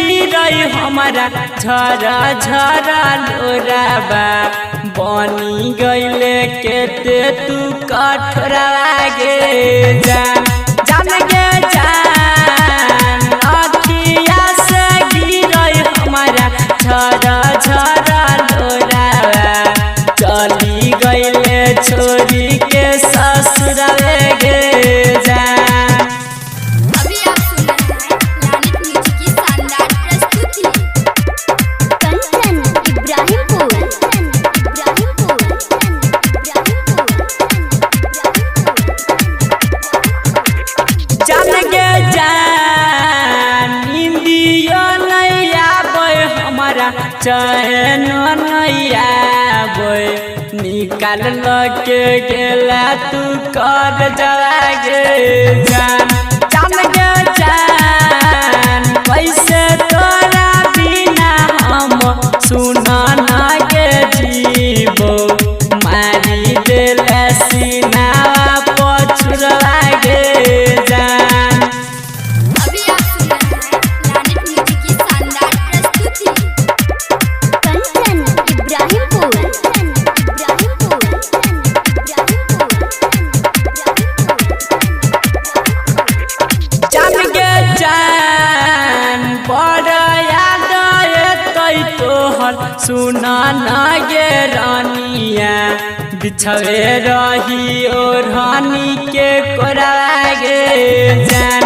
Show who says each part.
Speaker 1: हमारा झरा झरा लोराबा बनी गईले केते तू कठोरा गे जान जान गे जान अखिया से गिरई हमारा झरा झरा लोराबा चली गईले छोरी के ससुरा गे जान। चैन नैया बोय निकाल के गेला तू कर जला गे जान जान गे जान कैसे तोरा बिना हम सुना ना गे जीवो मारी देले सीना पछुरा गे जान। सुना ना गे रानिया बिछवे रही और रानी के कोरा गे जान।